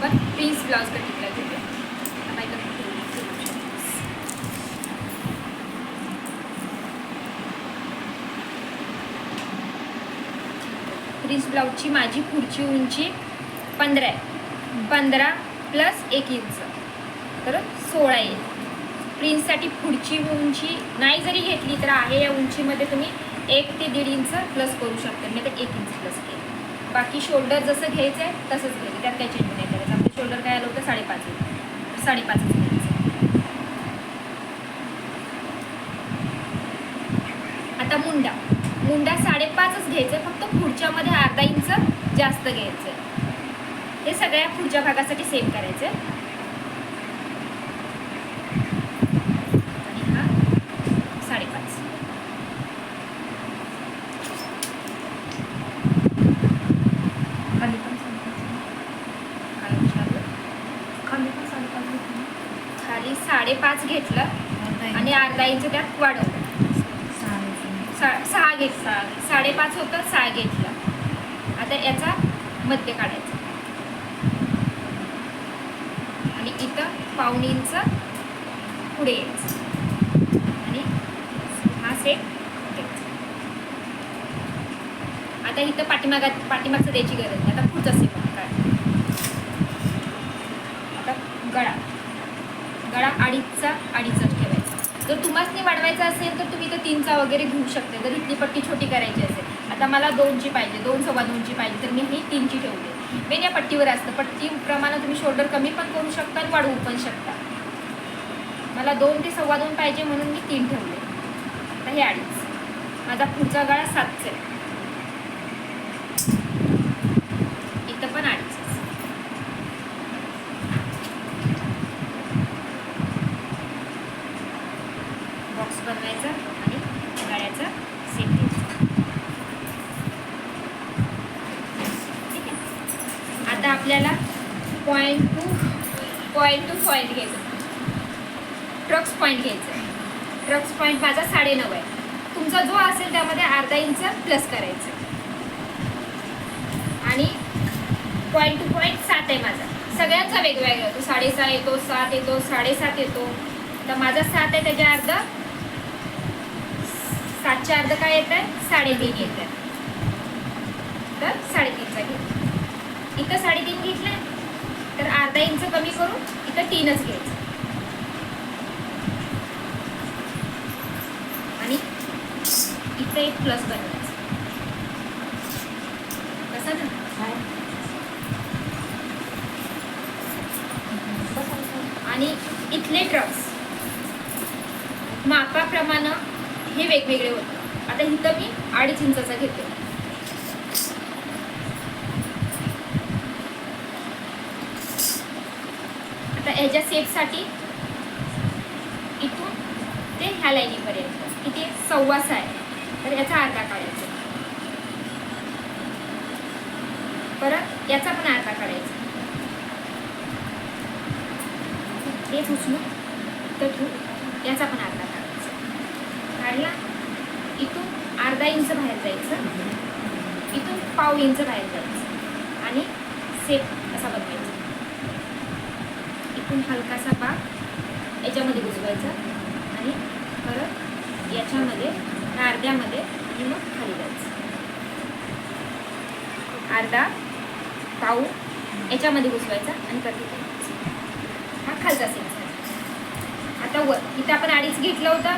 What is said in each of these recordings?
आपण prince blouse कटिंगला घेऊया. Prince ब्लाउजची माझी पुढची उंची 15 आहे. 15 प्लस 1 इंच तर 16 येईल. प्रिन्ससाठी पुढची उंची नाही जरी घेतली तर आहे या उंचीमध्ये तुम्ही 1 ते 1.5 इंच प्लस करू शकता. मी तर 1 इंच प्लस केलं. बाकी शोल्डर जसं घ्यायचं आहे तसंच घ्यायचं, त्यात काही चेंज नाही करायचं. आपलं शोल्डर काय आलं होतं 5.5 5.5च घ्यायचं. आता मुंडा 5.5च घ्यायचं आहे, फक्त पुढच्यामध्ये अर्धा इंच जास्त घ्यायचं आहे. हे सगळ्या पुढच्या भागासाठी सेम करायचं आहे. आणि हा 5.5. खाली 5.5 घेतलं आणि अर्धा इंच त्यात वाढवलं. 6 घेतला. 5.5 होतं, 6 घेतलं. आता याचा मध्य काढायचा आणि इथं 1.5 इंच पुढे यायचं आणि हा सेट घ्यायचा. आता इथं पाठीमागचं द्यायची गरज नाही. आता पुढचा सेट काढ. आता गळा 2.5च ठेवायचा. जर तुम्हाला वाढवायचा असेल तर तुम्ही इथं 3चा वगैरे घेऊ शकता. जर इथली पट्टी छोटी करायची असेल, आता मला 2ची पाहिजे, 2 सव्वा 2ची पाहिजे, तर मी ही 3ची ठेवते. मेन या पट्टीवर असतं. पट्टीप्रमाणे तुम्ही शोल्डर कमी पण करू शकता आणि वाढवू पण शकता. मला 2 ते सव्वा 2 पाहिजे म्हणून मी 3 ठेवले. आता हे 2.5. माझा पुढचा गळा 7चा आहे. इथं पण 2.5. बॉक्स बनवायचा आणि गळ्याचा सेट घ्यायचा. ठीक आहे. आता आपल्याला पॉईंट टू पॉईंट घ्यायचं. ट्रक्स पॉईंट घ्यायचं. ट्रक्स पॉईंट माझा 9.5 आहे. तुमचा जो असेल त्यामध्ये अर्धा इंच प्लस करायचं. आणि पॉईंट टू पॉईंट 7 आहे माझा. सगळ्यांचा वेगवेगळा येतो. 6.5 येतो, 7 येतो, 7.5 येतो. तर माझा 7 आहे, त्याच्या अर्धा 7च्या अर्ध काय येत आहे? 3.5 येत आहे. तर 3.5चा घ्यायचा. इथं 3.5 घेतलं तर अर्धा इंच कमी करून इथं 3च घ्यायचं. आणि इथं एक प्लस बनवायचं. कसं ना? आणि इथले ट्रक्स मापाप्रमाणे हे वेगवेगळे होतं. आता इथं मी 2.5 इंचाचा घेते. आता ह्याच्या सेपसाठी इथून ते ह्या लाईनीपर्यंत किती 6.25 आहे, तर याचा अर्धा काढायचा. परत याचा पण अर्धा काढायचा. हे पुसणं तर ठेवून याचा पण अर्धा काढायचा. काढला. इथून अर्धा इंच बाहेर जायचं, इथून 1.5 इंच बाहेर जायचं आणि सेप असा बनवायचा. इथून हलकासा भाग याच्यामध्ये घुसवायचा आणि परत याच्यामध्ये अर्ध्यामध्ये आणि मग खाली जायचं. अर्धा 1.5 याच्यामध्ये घुसवायचा आणि परत करायचं. हा खालचा सेप झाला. आता वर इथं आपण 2.5 घेतलं होतं,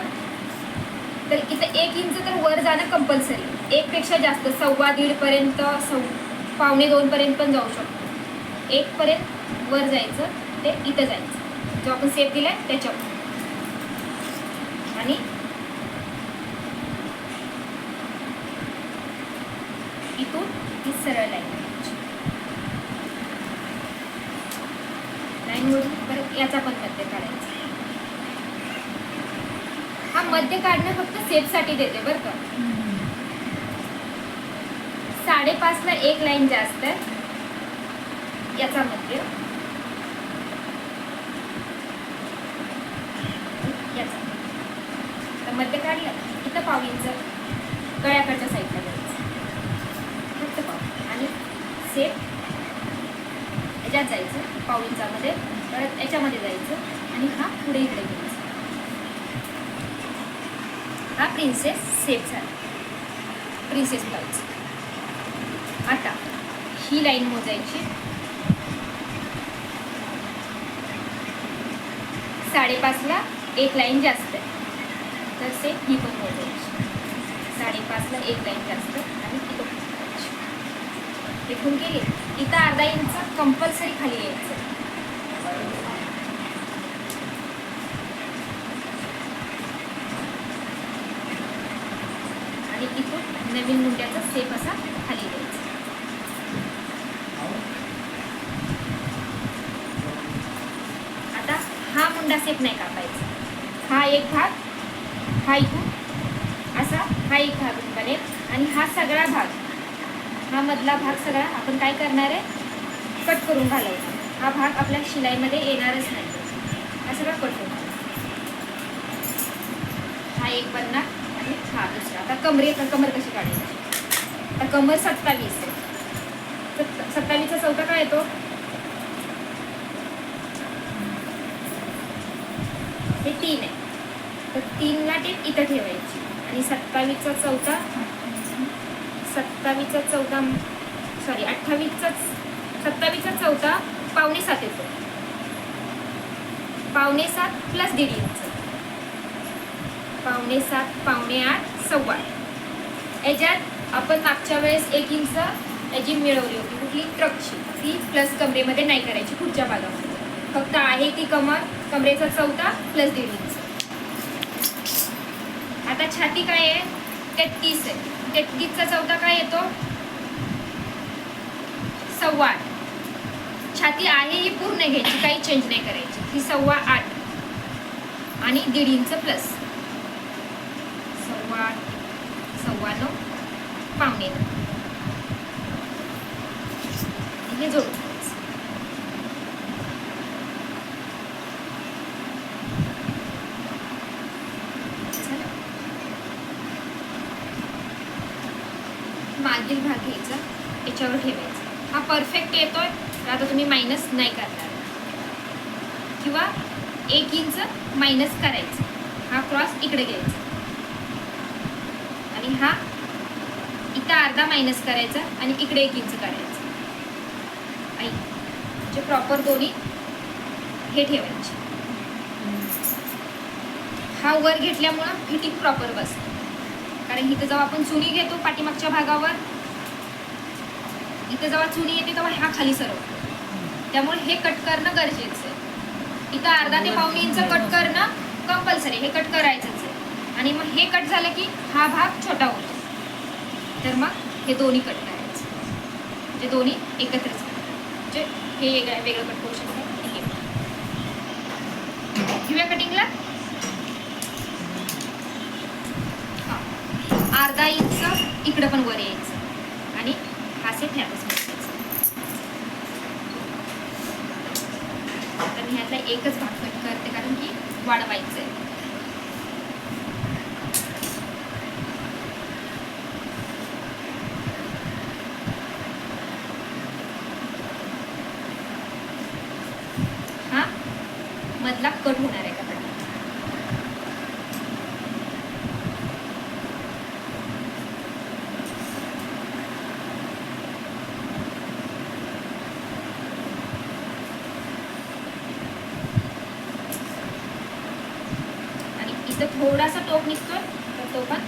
तर इथं 1 इंच तर वर जाणं कंपल्सरी. 1 पेक्षा जास्त 1.25 पर्यंत 1.25 पर्यंत पण जाऊ शकतो. 1 पर्यंत वर जायचं, ते इथं जायचं जो आपण सेप दिलाय त्याच्यावर. आणि इथून ही सरळ लाईनवरून परत याचा पण मध्य काढायचा. हा मध्य काढणं फक्त सेपसाठी देते बरं का. 5.5 ला 1 लाईन जास्त आहे याचा मध्य. याचा तर मध्य काढलं. इथं 1.5 इंच गळ्याकडच्या साईडला जायचं फक्त 1.5 आणि सेप ह्याच्यात जायचं, पाऊण इंचामध्ये, परत याच्यामध्ये जायचं आणि हा पुढे इकडे घ्यायचा. हा प्रिन्सेस सेट झाला, प्रिन्सेस ब्लाउज. आता ही लाईन मोजायची, 5.5ला एक लाईन जास्त आहे, तर से ही पण मोजायची. 5.5ला एक लाईन जास्त आणि इथं मोजायची. इथून गेली इथं अर्धा इंच कंपल्सरी खाली यायचं. आणि इथून नवीन मुंड्याचा सेप असा खाली द्यायचा. आता हा मुंडा सेप नाही कापायचा. हा एक भाग, हा इथून असा हा एक भाग बनेल आणि हा सगळा भाग, हा मधला भाग सगळा आपण काय करणार आहे, कट करून घालायचा. हा भाग आपल्या शिलाईमध्ये येणारच नाही, हा सगळा कट करून. हा एक बनणार आणि हा दुसरा. आता कमर कशी काढायची. आता कमर 27 आहे, तर 27चा चौथा काय येतो, हे 3 आहे, तर 3ला टीप इथं ठेवायची आणि 28चा चौथा सॉरी 27चा चौथा 6.25 येतो. 6.25 प्लस 1.5 इंच, 7.25, 7.8, 8.25. याच्यात आपण मागच्या वेळेस 1 इंच याची मिळवली होती, कुठली ट्रकची, ती प्लस कमरेमध्ये नाही करायची, पुढच्या भागामध्ये फक्त आहे ती कमरेचा चौथा प्लस 1.5 इंच. आता छाती काय आहे, 33 आहे, 33चा चौथा काय येतो, 8.25. छाती आहे ही पूर्ण घ्यायची, काही चेंज नाही करायची, ही 8.25 आणि 1.5 इंच प्लस 8.25, 9.25, 9.25 हे जोडून. मागील भाग घ्यायचा, याच्यावर ठेवायचा. हा परफेक्ट येतोय, तर आता तुम्ही मायनस नाही करणार किंवा 1 इंच मायनस करायचं. हा क्रॉस इकडे घ्यायचा आणि हा इथं अर्धा मायनस करायचा आणि इकडे 1 इंच करायचं. म्हणजे प्रॉपर दोन्ही हे ठेवायचे. हा वर घेतल्यामुळं फिटिंग प्रॉपर बसते, कारण इथं जेव्हा आपण चुनी घेतो पाठीमागच्या भागावर, इथं जेव्हा चुनी येते तेव्हा हा खाली सरवतो, त्यामुळे हे कट करणं गरजेचं आहे. इथं अर्धा ते 1.25 इंच कट करणं कंपल्सरी, हे कट करायचंच आहे. आणि मग हे कट झालं की हा भाग छोटा होतो, तर मग हे दोन्ही कट करायचं, म्हणजे दोन्ही एकत्रच म्हणजे हे वेगळं कट करू शकतो. हिव्या कटिंगला अर्धा इंच इकडं पण वर यायचं आणि हा सेट ह्यातच बसायचं. तर मी ह्यातला एकच भाग कट करते, कारण की वाढवायचं आहे. हा मधला कट होणार आहे का, थोडासा टोक निघतोय, तर तो पण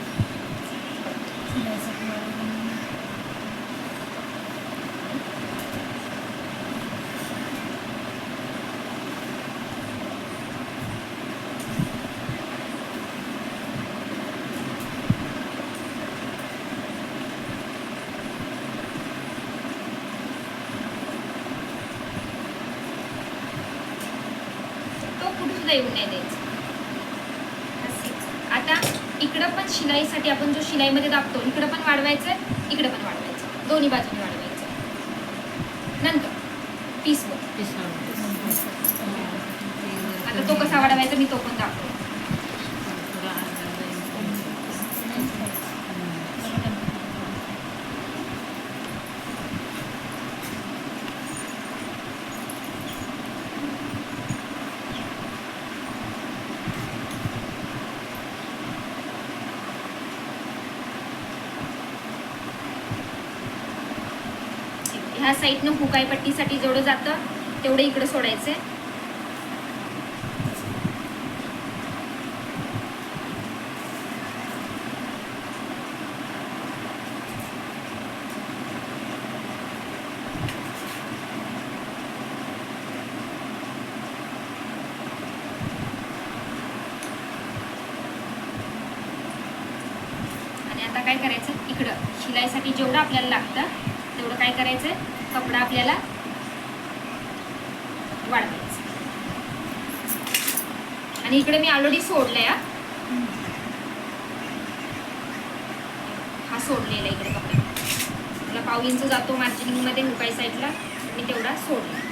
कुठे सुद्धा येऊन नाही द्यायचं. आता इकडं पण शिलाईसाठी आपण जो शिलाईमध्ये दाबतो, इकडं पण वाढवायचं, इकडं पण वाढवायचं, दोन्ही बाजूने वाढवायचं. नंतर पीसवर आता तो कसा वाढवायचा मी तो पण दाखवतो. ह्या साईडनं हुकाई पट्टीसाठी जेवढं जातं तेवढं इकडं सोडायचं आहे. आता काय करायचं, इकडं शिलाईसाठी जेवढं आपल्याला लागतं तेवढं काय करायचं, कपडा आपल्याला वाढवायचा. आणि इकडे मी ऑलरेडी सोडलंय, हा सोडलेला इकडे कपडा मला 1.5 इंच जातो मार्जिनिंग मध्ये हुकाई साईडला, मी तेवढा सोडला.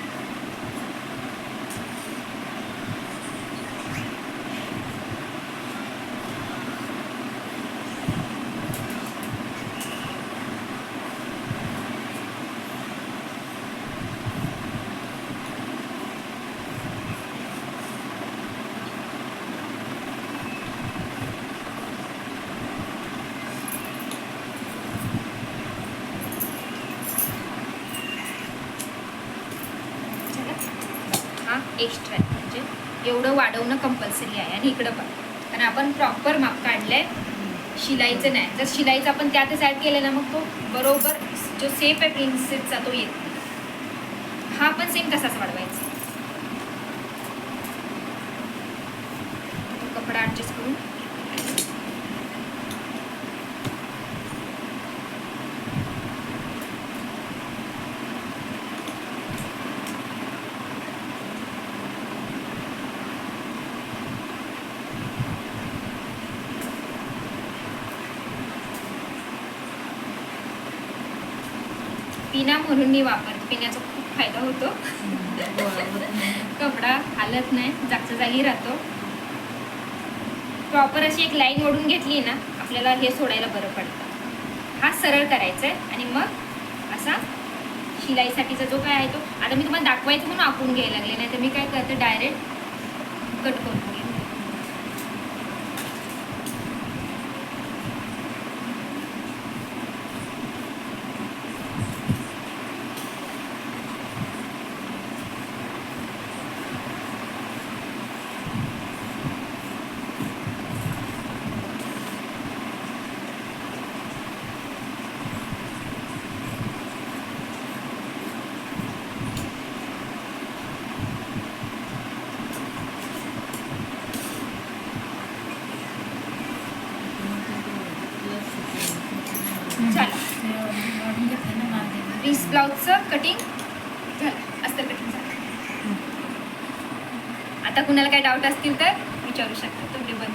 एक्स्ट्रा आहे, म्हणजे एवढं वाढवणं कंपल्सरी आहे. आणि इकडं पण, कारण आपण प्रॉपर माप काढलंय, शिलाईचं नाही. जर शिलाईचं आपण त्यातच ॲड केलं ना मग तो बरोबर जो सेप आहे प्रिन्सेसचा तो येत नाही. हा पण सेम तसाच वाढवायचा. तो कपडा ॲडजस्ट करून पिना म्हणून मी वापरते. पिण्याचा खूप फायदा होतो. कपडा हालत नाही, जागच्या जागी राहतो. प्रॉपर अशी एक लाईन ओढून घेतली ना आपल्याला हे सोडायला बरं पडतं. हा सरळ करायचा आहे आणि मग असा शिलाईसाठीचा जो काय आहे तो, आता मी तुम्हाला दाखवायचं म्हणून आखून घ्यायला लागले, नाही तर मी काय करते डायरेक्ट कट करून घेते. चला, रिस्ट ब्लाउजचं कटिंग झालं, अस्तर कटिंग झालं. आता कुणाला काय डाऊट असतील तर विचारू शकता. तुम्ही बंद